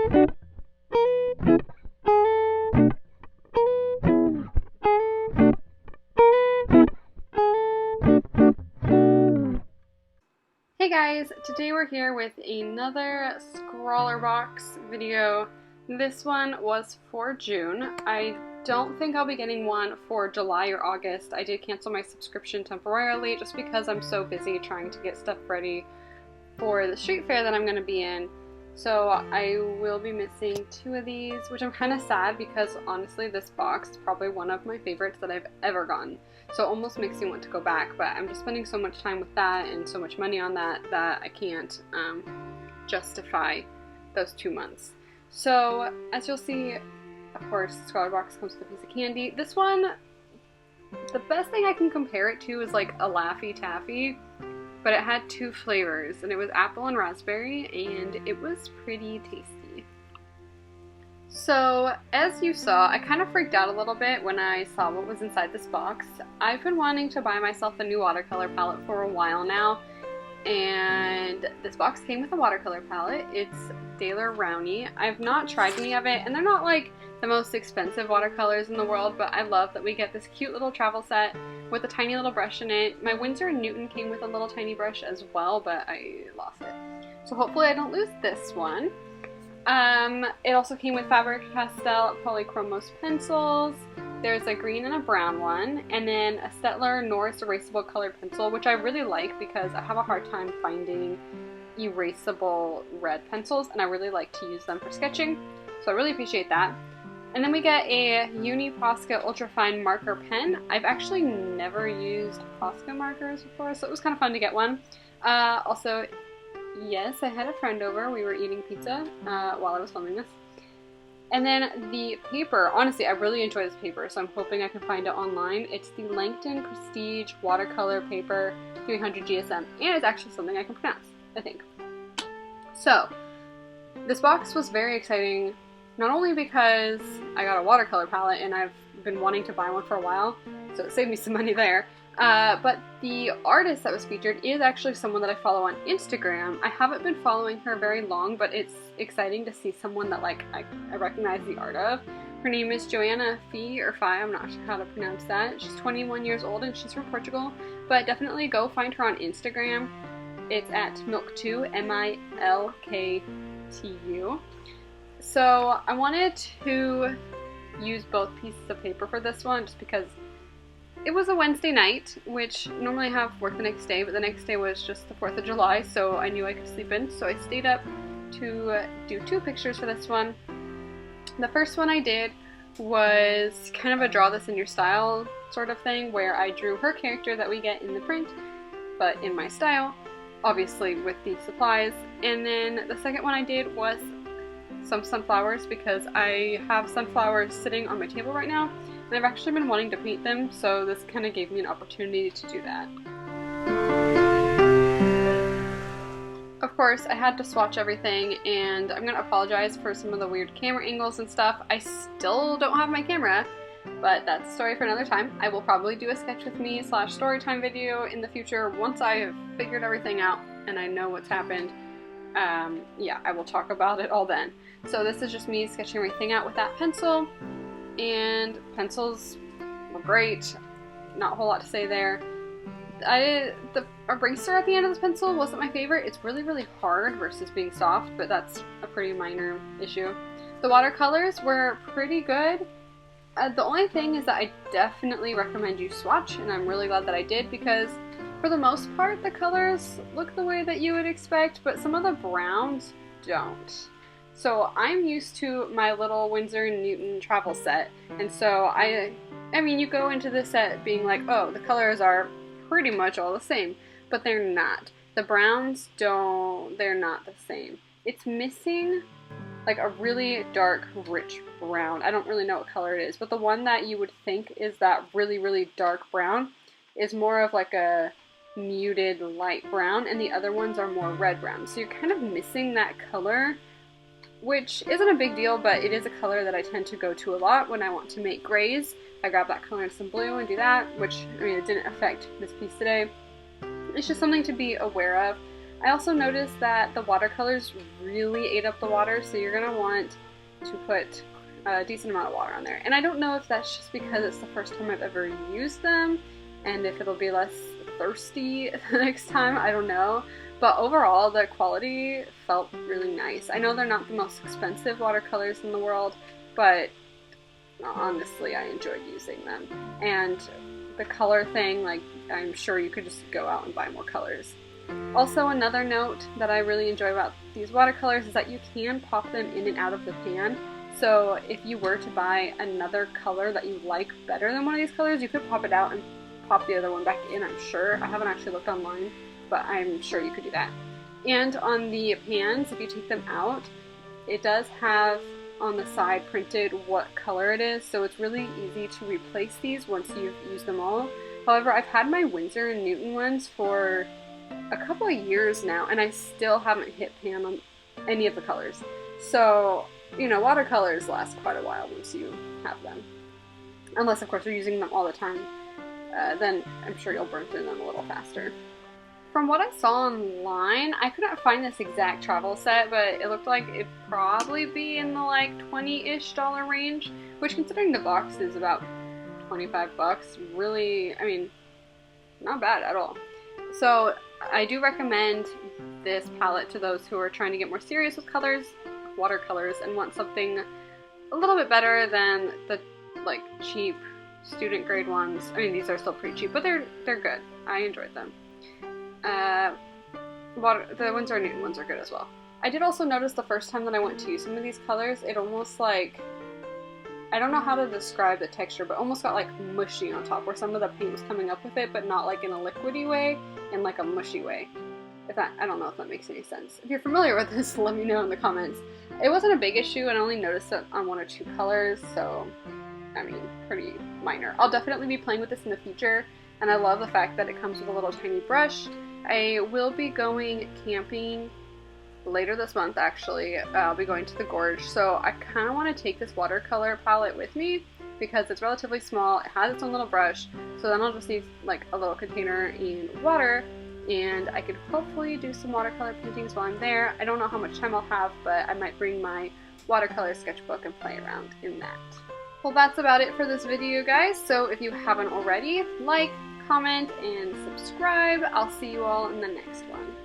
Hey guys, today we're here with another Scrawlr Box video. This one was for June. I don't think I'll be getting one for July or August. I did cancel my subscription temporarily just because I'm so busy trying to get stuff ready for the street fair that I'm going to be in. So I will be missing 2 of these, which I'm kind of sad because honestly this box is probably one of my favorites that I've ever gotten. So it almost makes me want to go back, but I'm just spending so much time with that and so much money on that that I can't justify those 2 months. So as you'll see, of course, Scrawlr Box comes with a piece of candy. This one, the best thing I can compare it to is like a Laffy Taffy, but it had 2 flavors, and it was apple and raspberry, and it was pretty tasty. So, as you saw, I kind of freaked out a little bit when I saw what was inside this box. I've been wanting to buy myself a new watercolor palette for a while now, and this box came with a watercolor palette. It's Daler Rowney. I've not tried any of it, and they're not like the most expensive watercolors in the world, but I love that we get this cute little travel set with a tiny little brush in it. My Winsor & Newton came with a little tiny brush as well, but I lost it. So hopefully I don't lose this one. It also came with Faber-Castell Polychromos pencils. There's a green and a brown one, and then a Staedtler Norris erasable colored pencil, which I really like because I have a hard time finding erasable red pencils, and I really like to use them for sketching, so I really appreciate that. And then we get a Uni Posca Ultrafine marker pen. I've actually never used Posca markers before, so it was kind of fun to get one. Also, yes, I had a friend over. We were eating pizza while I was filming this. And then the paper. Honestly, I really enjoy this paper, so I'm hoping I can find it online. It's the Langton Prestige Watercolor Paper 300 GSM, and it's actually something I can pronounce, I think. So, this box was very exciting. Not only because I got a watercolor palette and I've been wanting to buy one for a while, so it saved me some money there, but the artist that was featured is actually someone that I follow on Instagram. I haven't been following her very long, but it's exciting to see someone that like I recognize the art of. Her name is Joanna Fee, or Fi, I'm not sure how to pronounce that. She's 21 years old and she's from Portugal, but definitely go find her on Instagram. It's at Milktu, MILKTU. So I wanted to use both pieces of paper for this one just because it was a Wednesday night, which normally I have work the next day, but the next day was just the 4th of July, so I knew I could sleep in, so I stayed up to do 2 pictures for this one. The first one I did was kind of a draw this in your style sort of thing, where I drew her character that we get in the print, but in my style, obviously with the supplies. And then the second one I did was some sunflowers, because I have sunflowers sitting on my table right now and I've actually been wanting to paint them, so this kind of gave me an opportunity to do that. Of course, I had to swatch everything, and I'm going to apologize for some of the weird camera angles and stuff. I still don't have my camera, but that's a story for another time. I will probably do a sketch with me / storytime video in the future once I have figured everything out and I know what's happened. Yeah, I will talk about it all then. So this is just me sketching everything out with that pencil, and pencils were great. Not a whole lot to say there. The eraser at the end of this pencil wasn't my favorite. It's really, really hard versus being soft, but that's a pretty minor issue. The watercolors were pretty good. The only thing is that I definitely recommend you swatch, and I'm really glad that I did, because for the most part, the colors look the way that you would expect, but some of the browns don't. So I'm used to my little Winsor & Newton travel set, and so I mean, you go into this set being like, oh, the colors are pretty much all the same, but they're not. The browns they're not the same. It's missing like a really dark, rich brown. I don't really know what color it is, but the one that you would think is that really, really dark brown is more of like a muted light brown, and the other ones are more red brown. So you're kind of missing that color, which isn't a big deal, but it is a color that I tend to go to a lot when I want to make grays. I grab that color and some blue and do that, which, I mean, it didn't affect this piece today. It's just something to be aware of. I also noticed that the watercolors really ate up the water, so you're going to want to put a decent amount of water on there. And I don't know if that's just because it's the first time I've ever used them, and if it'll be less thirsty the next time, I don't know. But overall, the quality felt really nice. I know they're not the most expensive watercolors in the world, but honestly, I enjoyed using them. And the color thing, like, I'm sure you could just go out and buy more colors. Also, another note that I really enjoy about these watercolors is that you can pop them in and out of the pan. So if you were to buy another color that you like better than one of these colors, you could pop it out and pop the other one back in, I'm sure. I haven't actually looked online, but I'm sure you could do that. And on the pans, if you take them out, it does have on the side printed what color it is, so it's really easy to replace these once you've used them all. However, I've had my Winsor & Newton ones for a couple of years now, and I still haven't hit pan on any of the colors. So, you know, watercolors last quite a while once you have them. Unless, of course, you're using them all the time. Then I'm sure you'll burn through them a little faster. From what I saw online, I couldn't find this exact travel set, but it looked like it'd probably be in the like $20-ish range, which considering the box is about 25 bucks, really, I mean, not bad at all. So I do recommend this palette to those who are trying to get more serious with colors, watercolors, and want something a little bit better than the like cheap student grade ones. I mean, these are still pretty cheap, but they're good. I enjoyed them. The Winsor & Newton ones are good as well. I did also notice the first time that I went to use some of these colors, it almost like, I don't know how to describe the texture, but almost got like mushy on top, where some of the paint was coming up with it, but not like in a liquidy way, in like a mushy way. I don't know if that makes any sense. If you're familiar with this, let me know in the comments. It wasn't a big issue, and I only noticed it on one or two colors, so, I mean, pretty minor. I'll definitely be playing with this in the future, and I love the fact that it comes with a little tiny brush. I will be going camping later this month, actually. I'll be going to the gorge, so I kind of want to take this watercolor palette with me because it's relatively small. It has its own little brush, so then I'll just need like a little container and water, and I could hopefully do some watercolor paintings while I'm there. I don't know how much time I'll have, but I might bring my watercolor sketchbook and play around in that. Well, that's about it for this video, guys. So if you haven't already, like, comment, and subscribe. I'll see you all in the next one.